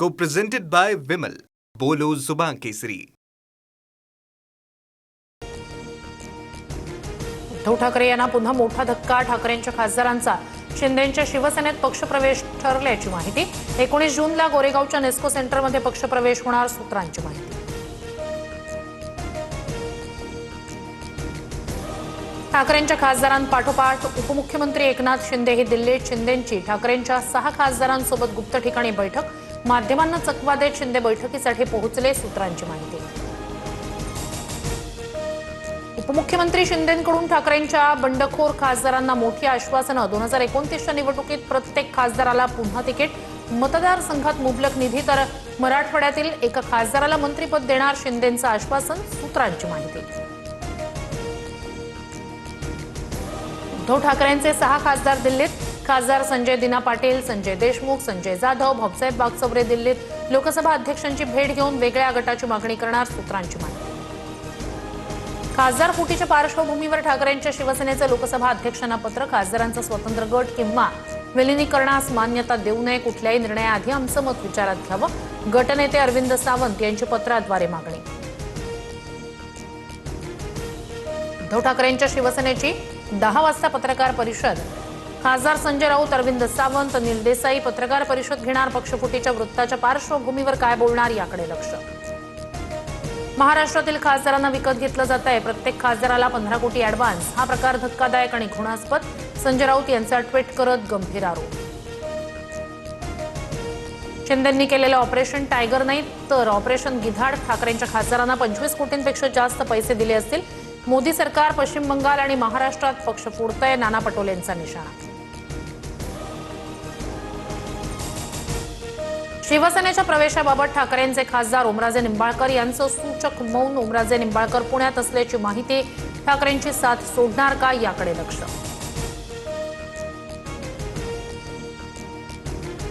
Co-presented by Vimal. बोलो जुबान केसरी. उद्धव ठाकरे यांना पुन्हा मोठा धक्का. ठाकरेंच्या खासदारांचा शिंदेंच्या शिवसेनेत पक्षप्रवेश ठरल्याची माहिती. 19 जूनला गोरेगावच्या नेस्को सेंटरमध्ये पक्षप्रवेश होणार, सूत्रांची माहिती. ठाकरेंच्या खासदारांपाठोपाठ उपमुख्यमंत्री एकनाथ शिंदे ही दिल्लीत. शिंदेंची ठाकरेंच्या 6 खासदारांसोबत गुप्त ठिकाणी बैठक. माध्यमांना चकवा देत शिंदे बैठकीसाठी पोहोचले, सूत्रांची माहिती. उपमुख्यमंत्री शिंदेंकडून ठाकरेंच्या बंडखोर खासदारांना मोठी आश्वासनं. 2029च्या निवडणुकीत प्रत्येक खासदाराला पुन्हा तिकीट, मतदारसंघात मुबलक निधी, तर मराठवाड्यातील एका खासदाराला मंत्रिपद देणार, शिंदेंचं आश्वासन, सूत्रांची माहिती. उद्धव ठाकरेंचे 6 खासदार दिल्लीत. खासदार संजय दिना पाटील, संजय देशमुख, संजय जाधव, भाऊसाहेब बागचौरे दिल्लीत. लोकसभा अध्यक्षांची भेट घेऊन वेगळ्या गटाची मागणी करणार, सूत्रांची माहिती. खासदार फुटीच्या पार्श्वभूमीवर ठाकरेंच्या शिवसेनेचे लोकसभा अध्यक्षांना पत्र. खासदारांचा स्वतंत्र गट किंवा विलिनीकरणास मान्यता देऊ नये. कुठल्याही निर्णयाआधी आमचं मत विचारात घ्यावं. गटनेते अरविंद सावंत यांची पत्राद्वारे मागणी. उद्धव ठाकरेंच्या शिवसेनेची 10 वाजता पत्रकार परिषद. खासदार संजय राऊत, अरविंद सावंत, नील देसाई पत्रकार परिषद घेणार. पक्षफुटीच्या वृत्ताच्या पार्श्वभूमीवर काय बोलणार याकडे लक्ष. महाराष्ट्रातील खासदारांना विकत घेतलं जात आहे. प्रत्येक खासदाराला 15 कोटी ॲडव्हान्स. हा प्रकार धक्कादायक आणि घृणास्पद. संजय राऊत यांचा ट्विट करत गंभीर आरोप. शिंदेंनी केलेलं ऑपरेशन टायगर नाही तर ऑपरेशन गिधाड. ठाकरेंच्या खासदारांना 25 कोटींपेक्षा जास्त पैसे दिले असतील. मोदी सरकार पश्चिम बंगाल आणि महाराष्ट्रात पक्ष फोडतंय, नाना पटोलेंचा निशाणा. शिवसेनेच्या प्रवेशाबाबत ठाकरेंचे खासदार ओमराजे निंबाळकर यांचं सूचक मौन. ओमराजे निंबाळकर पुण्यात असल्याची माहिती. ठाकरेंची साथ सोडणार का याकडे लक्ष.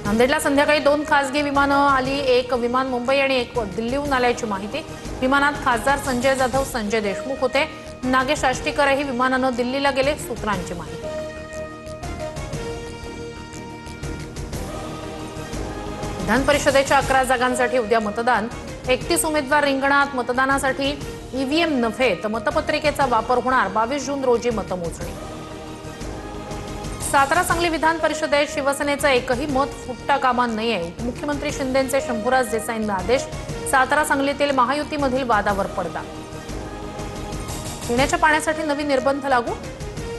नांदेडला संध्याकाळी 2 खासगी विमानं आली. एक विमान मुंबई आणि एक दिल्लीहून आल्याची माहिती. विमानात खासदार संजय जाधव, संजय देशमुख होते. नागेश आष्टीकरही विमानानं दिल्लीला गेले, सूत्रांची माहिती. विधान परिषदेच्या 11 जागांसाठी उद्या मतदान. 31 उमेदवार रिंगणात. मतदानासाठी ईव्हीएम नव्हे तर मतपत्रिकेचा वापर होणार. 22 जून रोजी मतमोजणी. सातारा सांगली विधान परिषदेत शिवसेनेचं एकही मत फुटता कामा नये. उपमुख्यमंत्री शिंदेंचे शंभूराज देसाईंना आदेश. सातारा सांगलीतील महायुतीमधील वादावर पडदा. पिण्याच्या पाण्यासाठी नवीन निर्बंध लागू.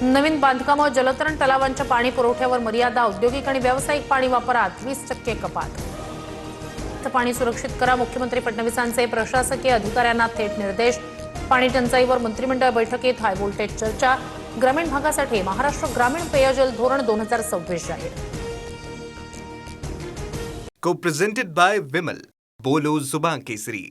नवीन बांधकामं, जलतरण तलावांच्या पाणी पुरवठ्यावर मर्यादा. औद्योगिक आणि व्यावसायिक पाणी वापरात 20% कपात. पाणी सुरक्षित करा. मुख्यमंत्री फडणवीसांचे प्रशासकीय अधिकाऱ्यांना थेट निर्देश. पाणी टंचाईवर मंत्रिमंडळ बैठकीत हाय व्होल्टेज चर्चा. ग्रामीण भागासाठी महाराष्ट्र ग्रामीण पेयजल धोरण 2026 जाहीर. Co-presented by Vimal. बोलो जुबान केसरी.